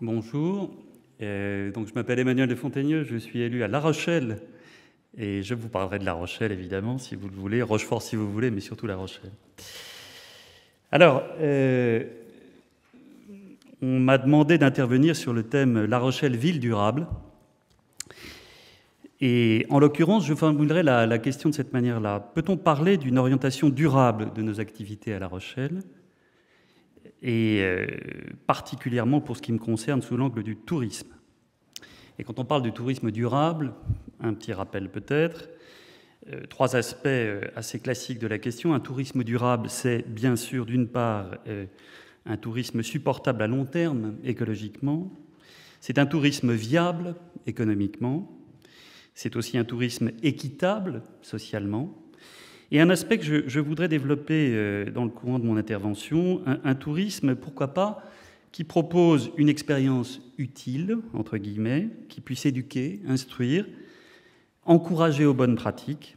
Bonjour, donc je m'appelle Emmanuel de Fontaigneux, je suis élu à La Rochelle et je vous parlerai de La Rochelle évidemment si vous le voulez, Rochefort si vous voulez, mais surtout La Rochelle. Alors, on m'a demandé d'intervenir sur le thème La Rochelle, ville durable. Et en l'occurrence, je formulerai la question de cette manière-là. Peut-on parler d'une orientation durable de nos activités à La Rochelle et particulièrement pour ce qui me concerne sous l'angle du tourisme. Et quand on parle du tourisme durable, un petit rappel peut-être, trois aspects assez classiques de la question. Un tourisme durable, c'est bien sûr d'une part un tourisme supportable à long terme écologiquement, c'est un tourisme viable économiquement, c'est aussi un tourisme équitable socialement, et un aspect que je voudrais développer dans le courant de mon intervention, un tourisme, pourquoi pas, qui propose une expérience utile, entre guillemets, qui puisse éduquer, instruire, encourager aux bonnes pratiques.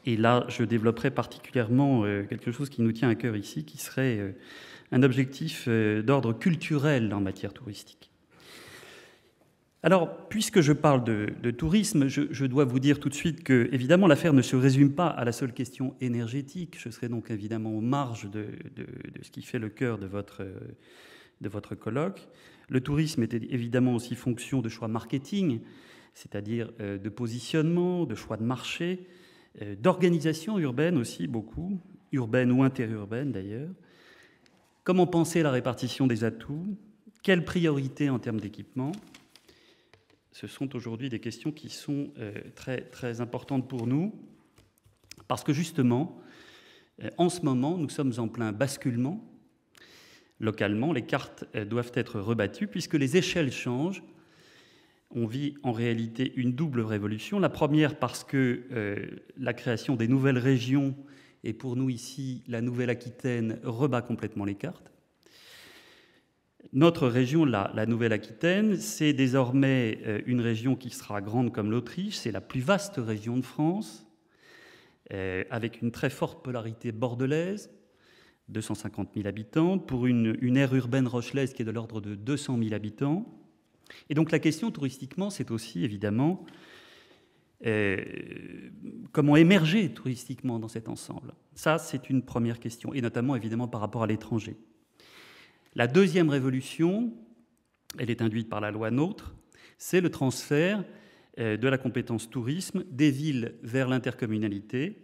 Et là, je développerai particulièrement quelque chose qui nous tient à cœur ici, qui serait un objectif d'ordre culturel en matière touristique. Alors, puisque je parle de tourisme, je dois vous dire tout de suite que, évidemment, l'affaire ne se résume pas à la seule question énergétique. Je serai donc évidemment aux marges de ce qui fait le cœur de votre colloque. Le tourisme est évidemment aussi fonction de choix marketing, c'est-à-dire de positionnement, de choix de marché, d'organisation urbaine aussi beaucoup, urbaine ou interurbaine d'ailleurs. Comment penser la répartition des atouts? Quelles priorités en termes d'équipement? Ce sont aujourd'hui des questions qui sont très, très importantes pour nous, parce que justement, en ce moment, nous sommes en plein basculement. Localement, les cartes doivent être rebattues, puisque les échelles changent. On vit en réalité une double révolution. La première parce que la création des nouvelles régions, et pour nous ici, la Nouvelle-Aquitaine, rebat complètement les cartes. Notre région, la Nouvelle-Aquitaine, c'est désormais une région qui sera grande comme l'Autriche, c'est la plus vaste région de France, avec une très forte polarité bordelaise, 250 000 habitants, pour une aire urbaine rochelaise qui est de l'ordre de 200 000 habitants. Et donc la question touristiquement, c'est aussi évidemment comment émerger touristiquement dans cet ensemble. Ça, c'est une première question, et notamment évidemment par rapport à l'étranger. La deuxième révolution, elle est induite par la loi NOTRe, c'est le transfert de la compétence tourisme des villes vers l'intercommunalité,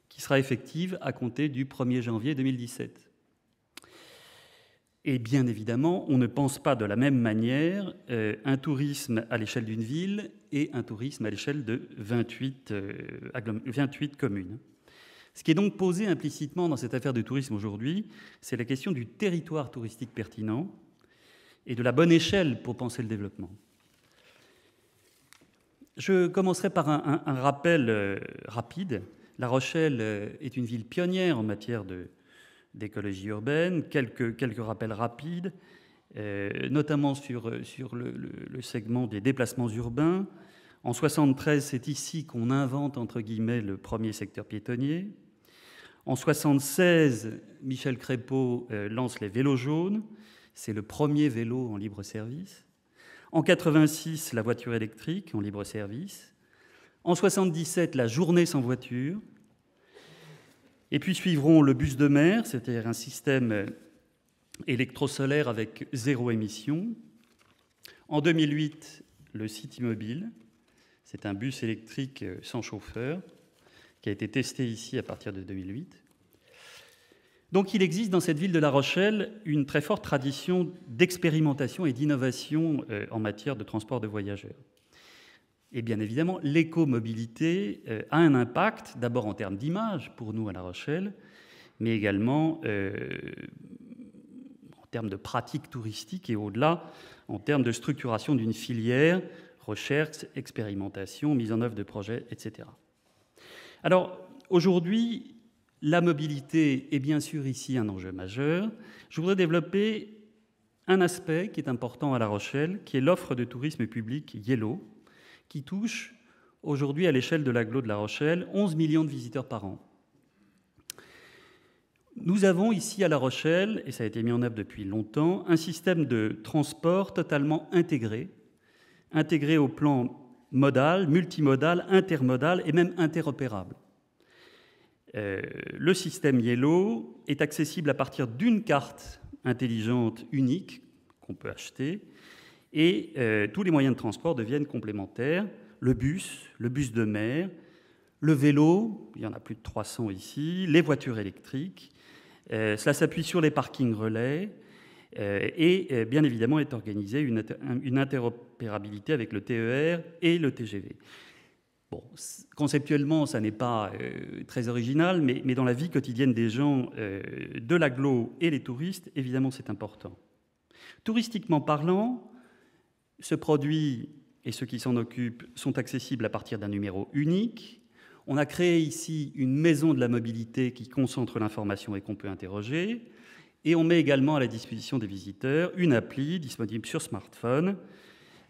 qui sera effective à compter du 1er janvier 2017. Et bien évidemment, on ne pense pas de la même manière un tourisme à l'échelle d'une ville et un tourisme à l'échelle de 28 communes. Ce qui est donc posé implicitement dans cette affaire de tourisme aujourd'hui, c'est la question du territoire touristique pertinent et de la bonne échelle pour penser le développement. Je commencerai par un rappel rapide. La Rochelle est une ville pionnière en matière d'écologie urbaine. Quelques rappels rapides, notamment sur le segment des déplacements urbains. En 1973, c'est ici qu'on invente, entre guillemets, le premier secteur piétonnier. En 1976, Michel Crépeau lance les vélos jaunes. C'est le premier vélo en libre service. En 1986, la voiture électrique en libre service. En 1977, la journée sans voiture. Et puis suivront le bus de mer, c'est-à-dire un système électrosolaire avec zéro émission. En 2008, le City Mobile. C'est un bus électrique sans chauffeur qui a été testé ici à partir de 2008. Donc il existe dans cette ville de La Rochelle une très forte tradition d'expérimentation et d'innovation en matière de transport de voyageurs. Et bien évidemment, l'écomobilité a un impact, d'abord en termes d'image pour nous à La Rochelle, mais également en termes de pratiques touristiques et au-delà, en termes de structuration d'une filière, recherche, expérimentation, mise en œuvre de projets, etc. Alors, aujourd'hui, la mobilité est bien sûr ici un enjeu majeur. Je voudrais développer un aspect qui est important à La Rochelle, qui est l'offre de tourisme public Yellow, qui touche aujourd'hui à l'échelle de l'agglo de La Rochelle 11 millions de visiteurs par an. Nous avons ici à La Rochelle, et ça a été mis en œuvre depuis longtemps, un système de transport totalement intégré au plan modal, multimodal, intermodal et même interopérable. Le système Yellow est accessible à partir d'une carte intelligente unique qu'on peut acheter, et tous les moyens de transport deviennent complémentaires. Le bus de mer, le vélo, il y en a plus de 300 ici, les voitures électriques. Cela s'appuie sur les parkings relais et bien évidemment est organisée une interopérabilité avec le TER et le TGV. Bon, conceptuellement, ça n'est pas très original, mais dans la vie quotidienne des gens de l'agglo et les touristes, évidemment, c'est important. Touristiquement parlant, ce produit et ceux qui s'en occupent sont accessibles à partir d'un numéro unique. On a créé ici une maison de la mobilité qui concentre l'information et qu'on peut interroger. Et on met également à la disposition des visiteurs une appli disponible sur smartphone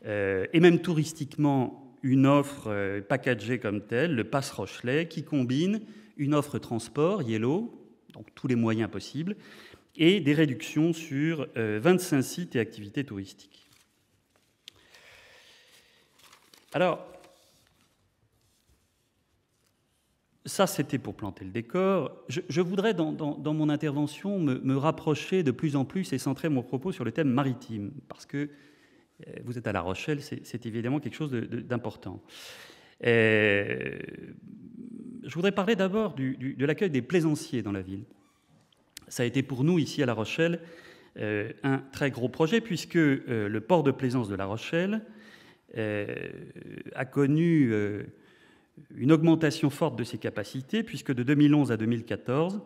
et même touristiquement une offre packagée comme telle, le Pass Rochelet, qui combine une offre transport, Yellow, donc tous les moyens possibles, et des réductions sur 25 sites et activités touristiques. Alors, ça, c'était pour planter le décor. Je voudrais, dans mon intervention, me rapprocher de plus en plus et centrer mon propos sur le thème maritime, parce que vous êtes à La Rochelle, c'est évidemment quelque chose d'important. Je voudrais parler d'abord de l'accueil des plaisanciers dans la ville. Ça a été pour nous, ici à La Rochelle, un très gros projet, puisque le port de plaisance de La Rochelle a connu une augmentation forte de ses capacités, puisque de 2011 à 2014,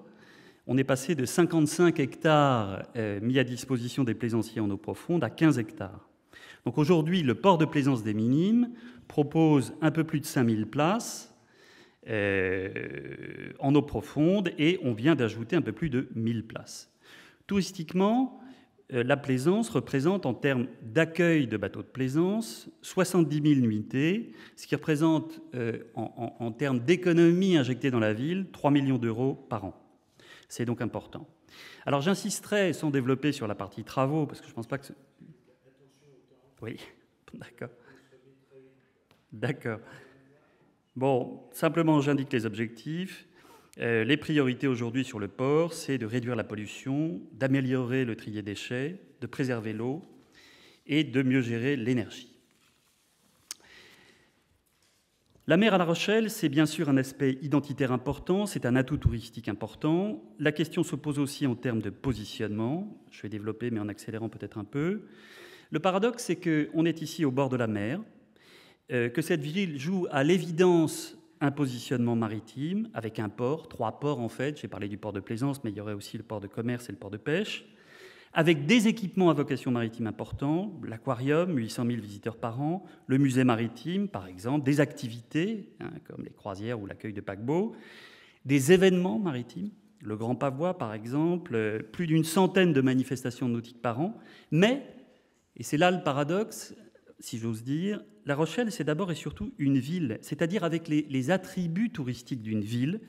on est passé de 55 hectares mis à disposition des plaisanciers en eau profonde à 15 hectares. Donc aujourd'hui, le port de plaisance des Minimes propose un peu plus de 5000 places en eau profonde et on vient d'ajouter un peu plus de 1000 places. Touristiquement, la plaisance représente en termes d'accueil de bateaux de plaisance 70 000 nuitées, ce qui représente en termes d'économie injectée dans la ville 3 millions d'euros par an. C'est donc important. Alors j'insisterai sans développer sur la partie travaux, parce que je ne pense pas que... Oui, d'accord. D'accord. Bon, simplement j'indique les objectifs. Les priorités aujourd'hui sur le port, c'est de réduire la pollution, d'améliorer le tri des déchets, de préserver l'eau et de mieux gérer l'énergie. La mer à La Rochelle, c'est bien sûr un aspect identitaire important, c'est un atout touristique important. La question se pose aussi en termes de positionnement. Je vais développer, mais en accélérant peut-être un peu. Le paradoxe, c'est qu'on est ici au bord de la mer, que cette ville joue à l'évidence un positionnement maritime, avec un port, 3 ports en fait, j'ai parlé du port de plaisance, mais il y aurait aussi le port de commerce et le port de pêche, avec des équipements à vocation maritime importants, l'aquarium, 800 000 visiteurs par an, le musée maritime par exemple, des activités, comme les croisières ou l'accueil de paquebots, des événements maritimes, le Grand Pavois par exemple, plus d'une centaine de manifestations nautiques par an, mais, et c'est là le paradoxe, si j'ose dire, La Rochelle, c'est d'abord et surtout une ville, c'est-à-dire avec les attributs touristiques d'une ville,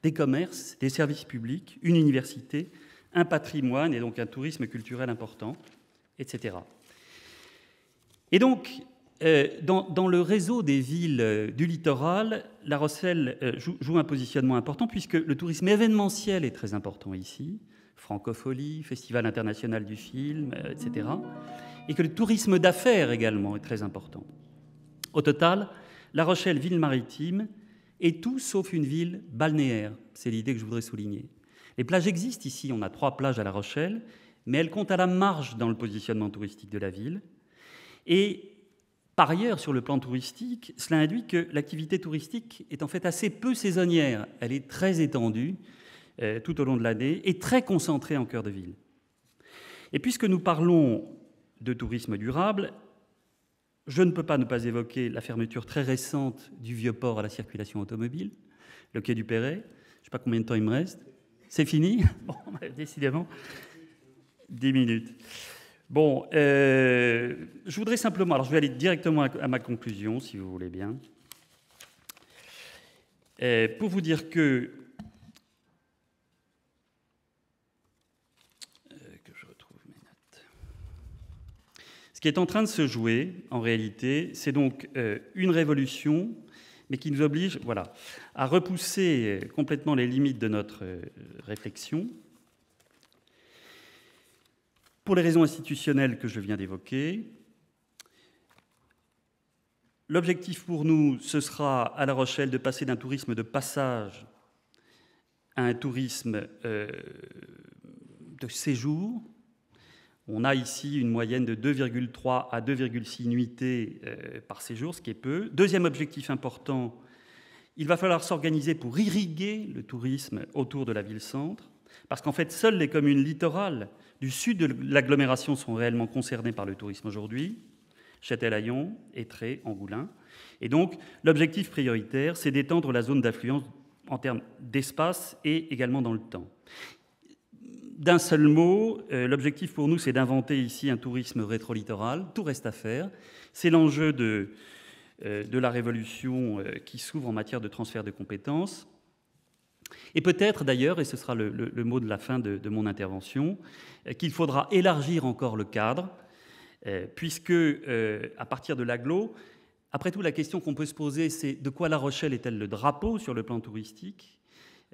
des commerces, des services publics, une université, un patrimoine et donc un tourisme culturel important, etc. Et donc, dans le réseau des villes du littoral, La Rochelle joue un positionnement important puisque le tourisme événementiel est très important ici, Francophonie, Festival international du film, etc., et que le tourisme d'affaires également est très important. Au total, La Rochelle, ville maritime, est tout sauf une ville balnéaire. C'est l'idée que je voudrais souligner. Les plages existent ici, on a 3 plages à La Rochelle, mais elles comptent à la marge dans le positionnement touristique de la ville. Et par ailleurs, sur le plan touristique, cela induit que l'activité touristique est en fait assez peu saisonnière. Elle est très étendue tout au long de l'année et très concentrée en cœur de ville. Et puisque nous parlons de tourisme durable, je ne peux pas ne pas évoquer la fermeture très récente du Vieux-Port à la circulation automobile, le quai du Perret. Je ne sais pas combien de temps il me reste. C'est fini ? Bon, décidément, 10 minutes. Bon, je voudrais simplement... Alors, je vais aller directement à ma conclusion, si vous voulez bien. Pour vous dire que Ce qui est en train de se jouer, en réalité, c'est donc une révolution, mais qui nous oblige à repousser complètement les limites de notre réflexion. Pour les raisons institutionnelles que je viens d'évoquer, l'objectif pour nous, ce sera à La Rochelle de passer d'un tourisme de passage à un tourisme de séjour. On a ici une moyenne de 2,3 à 2,6 nuitées par séjour, ce qui est peu. Deuxième objectif important, il va falloir s'organiser pour irriguer le tourisme autour de la ville-centre, parce qu'en fait, seules les communes littorales du sud de l'agglomération sont réellement concernées par le tourisme aujourd'hui, Châtelaillon, Étré, Angoulins. Et donc, l'objectif prioritaire, c'est d'étendre la zone d'affluence en termes d'espace et également dans le temps. D'un seul mot, l'objectif pour nous, c'est d'inventer ici un tourisme rétro-littoral. Tout reste à faire. C'est l'enjeu de la révolution qui s'ouvre en matière de transfert de compétences. Et peut-être d'ailleurs, et ce sera le mot de la fin de mon intervention, qu'il faudra élargir encore le cadre, puisque à partir de l'agglo, après tout, la question qu'on peut se poser, c'est de quoi La Rochelle est-elle le drapeau sur le plan touristique ?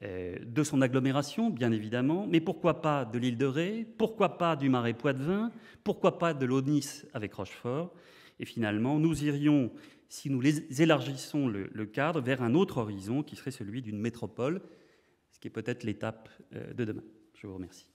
De son agglomération, bien évidemment, mais pourquoi pas de l'île de Ré, pourquoi pas du Marais Poitevin, pourquoi pas de l'Aunis avec Rochefort. Et finalement, nous irions, si nous élargissons le cadre, vers un autre horizon qui serait celui d'une métropole, ce qui est peut-être l'étape de demain. Je vous remercie.